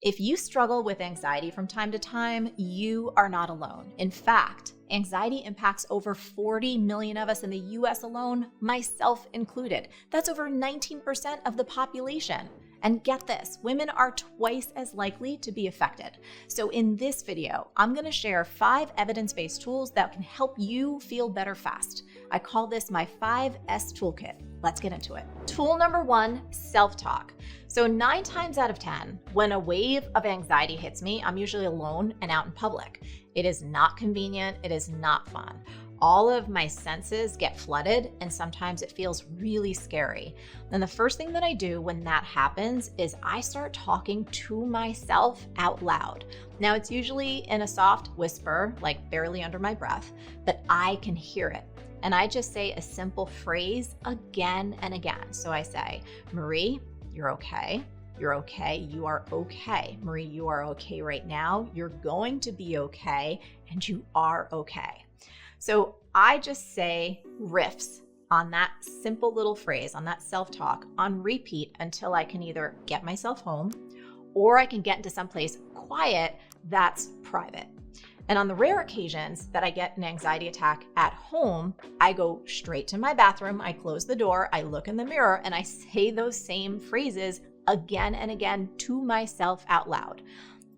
If you struggle with anxiety from time to time, you are not alone. In fact, anxiety impacts over 40 million of us in the US alone, myself included. That's over 19% of the population. And get this, women are twice as likely to be affected. So in this video, I'm gonna share 5 evidence-based tools that can help you feel better fast. I call this my 5S Toolkit. Let's get into it. Tool number 1, self-talk. So 9 times out of 10, when a wave of anxiety hits me, I'm usually alone and out in public. It is not convenient, it is not fun. All of my senses get flooded and sometimes it feels really scary. And the first thing that I do when that happens is I start talking to myself out loud. Now it's usually in a soft whisper, like barely under my breath, but I can hear it. And I just say a simple phrase again and again. So I say, Marie, you're okay. You're okay. You are okay. Marie, you are okay right now. You're going to be okay. And you are okay. So I just say riffs on that simple little phrase, on that self-talk, on repeat until I can either get myself home or I can get into someplace quiet that's private. And on the rare occasions that I get an anxiety attack at home, I go straight to my bathroom, I close the door, I look in the mirror, and I say those same phrases again and again to myself out loud.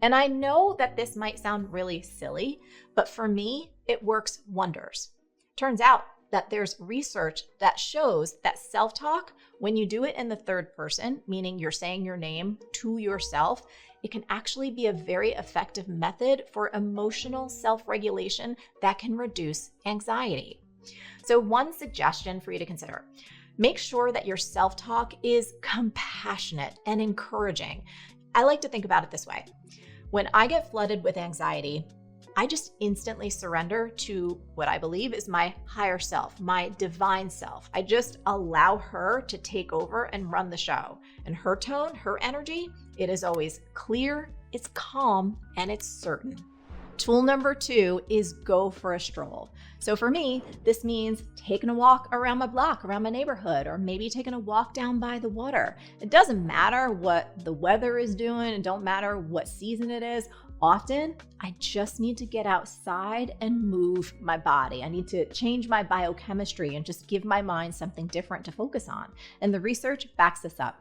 And I know that this might sound really silly, but for me, it works wonders. Turns out that there's research that shows that self-talk, when you do it in the third person, meaning you're saying your name to yourself, it can actually be a very effective method for emotional self-regulation that can reduce anxiety. So one suggestion for you to consider: make sure that your self-talk is compassionate and encouraging. I like to think about it this way. When I get flooded with anxiety, I just instantly surrender to what I believe is my higher self, my divine self. I just allow her to take over and run the show. And her tone, her energy, it is always clear, it's calm, and it's certain. Tool number 2 is go for a stroll. So for me, this means taking a walk around my block, around my neighborhood, or maybe taking a walk down by the water. It doesn't matter what the weather is doing, it don't matter what season it is. Often, I just need to get outside and move my body. I need to change my biochemistry and just give my mind something different to focus on. And the research backs this up.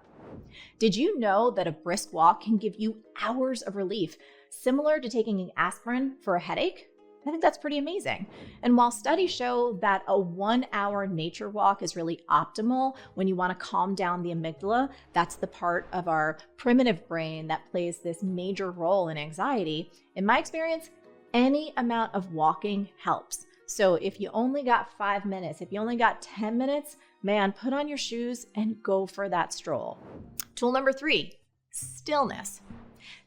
Did you know that a brisk walk can give you hours of relief, similar to taking an aspirin for a headache? I think that's pretty amazing. And while studies show that a 1-hour nature walk is really optimal when you want to calm down the amygdala, that's the part of our primitive brain that plays this major role in anxiety, in my experience, any amount of walking helps. So if you only got 5 minutes, if you only got 10 minutes, man, put on your shoes and go for that stroll. Tool number 3, stillness.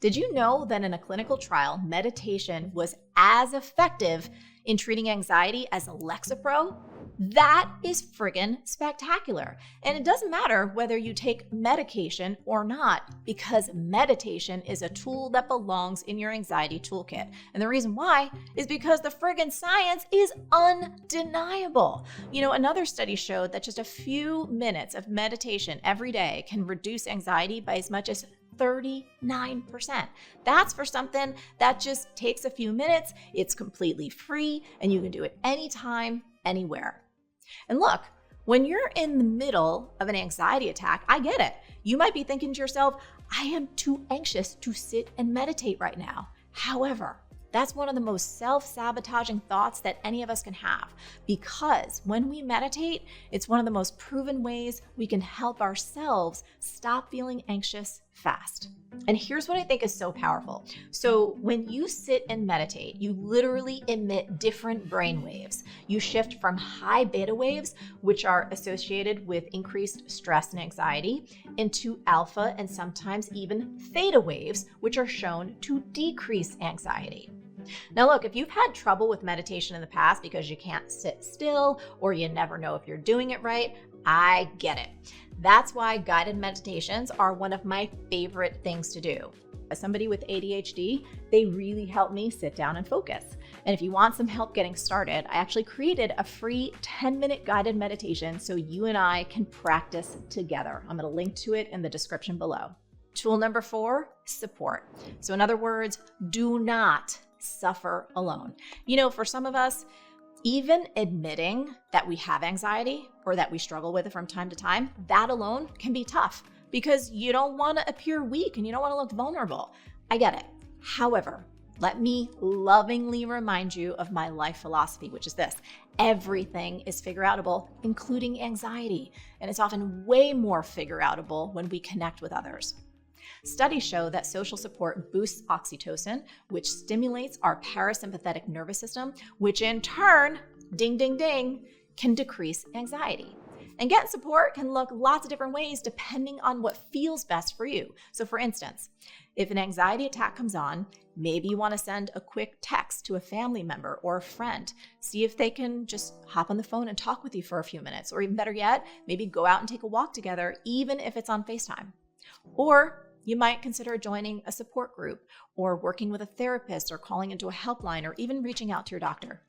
Did you know that in a clinical trial, meditation was as effective in treating anxiety as Lexapro? That is friggin' spectacular. And it doesn't matter whether you take medication or not, because meditation is a tool that belongs in your anxiety toolkit. And the reason why is because the friggin' science is undeniable. You know, another study showed that just a few minutes of meditation every day can reduce anxiety by as much as 39%. That's for something that just takes a few minutes. It's completely free and you can do it anytime, anywhere. And look, when you're in the middle of an anxiety attack, I get it. You might be thinking to yourself, I am too anxious to sit and meditate right now. However, that's one of the most self-sabotaging thoughts that any of us can have, because when we meditate, it's one of the most proven ways we can help ourselves stop feeling anxious fast. And here's what I think is so powerful. So when you sit and meditate, you literally emit different brain waves. You shift from high beta waves, which are associated with increased stress and anxiety, into alpha and sometimes even theta waves, which are shown to decrease anxiety. Now look, if you've had trouble with meditation in the past because you can't sit still or you never know if you're doing it right, I get it. That's why guided meditations are one of my favorite things to do. As somebody with ADHD, they really help me sit down and focus. And if you want some help getting started, I actually created a free 10-minute guided meditation so you and I can practice together. I'm going to link to it in the description below. Tool number 4, support. So in other words, do not suffer alone. For some of us, even admitting that we have anxiety or that we struggle with it from time to time, that alone can be tough because you don't want to appear weak and you don't want to look vulnerable. I get it. However, let me lovingly remind you of my life philosophy, which is this: everything is figure-outable, including anxiety. And it's often way more figure-outable when we connect with others. Studies show that social support boosts oxytocin, which stimulates our parasympathetic nervous system, which in turn, ding, ding, ding, can decrease anxiety. And getting support can look lots of different ways depending on what feels best for you. So for instance, if an anxiety attack comes on, maybe you want to send a quick text to a family member or a friend. See if they can just hop on the phone and talk with you for a few minutes. Or even better yet, maybe go out and take a walk together, even if it's on FaceTime. Or you might consider joining a support group or working with a therapist or calling into a helpline or even reaching out to your doctor.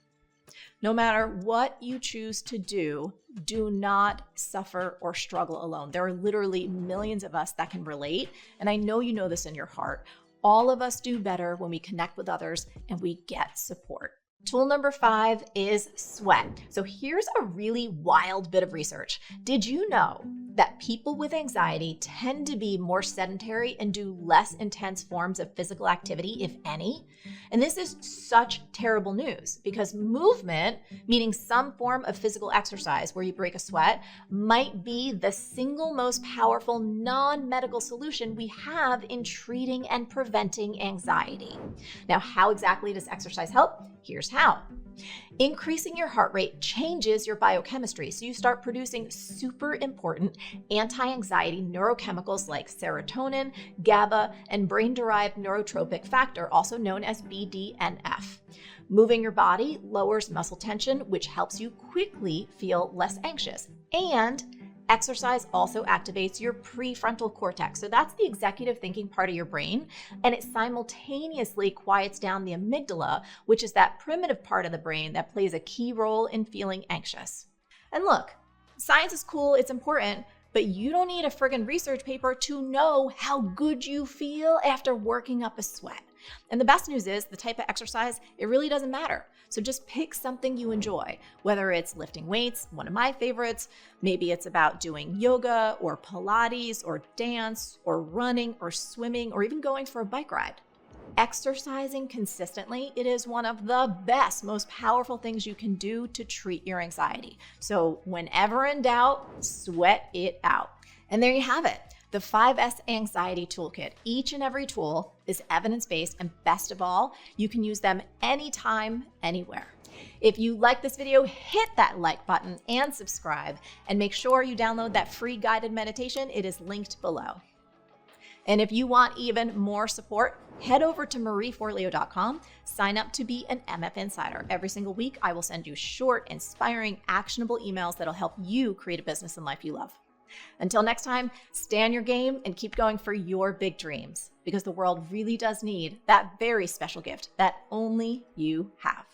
No matter what you choose to do, do not suffer or struggle alone. There are literally millions of us that can relate, and I know you know this in your heart. All of us do better when we connect with others and we get support. Tool number 5 is sweat. So here's a really wild bit of research. Did you know that people with anxiety tend to be more sedentary and do less intense forms of physical activity, if any? And this is such terrible news because movement, meaning some form of physical exercise where you break a sweat, might be the single most powerful non-medical solution we have in treating and preventing anxiety. Now, how exactly does exercise help? Here's how. Increasing your heart rate changes your biochemistry, so you start producing super important anti-anxiety neurochemicals like serotonin, GABA, and brain-derived neurotropic factor, also known as BDNF. Moving your body lowers muscle tension, which helps you quickly feel less anxious. And exercise also activates your prefrontal cortex. So that's the executive thinking part of your brain, and it simultaneously quiets down the amygdala, which is that primitive part of the brain that plays a key role in feeling anxious. And look, science is cool, it's important, but you don't need a friggin' research paper to know how good you feel after working up a sweat. And the best news is the type of exercise, it really doesn't matter. So just pick something you enjoy, whether it's lifting weights, one of my favorites, maybe it's about doing yoga or Pilates or dance or running or swimming or even going for a bike ride. Exercising consistently, it is one of the best, most powerful things you can do to treat your anxiety. So whenever in doubt, sweat it out. And there you have it. The 5S Anxiety Toolkit. Each and every tool is evidence-based, and best of all, you can use them anytime, anywhere. If you like this video, hit that like button and subscribe, and make sure you download that free guided meditation. It is linked below. And if you want even more support, head over to marieforleo.com, sign up to be an MF Insider. Every single week, I will send you short, inspiring, actionable emails that'll help you create a business and life you love. Until next time, stay on your game and keep going for your big dreams, because the world really does need that very special gift that only you have.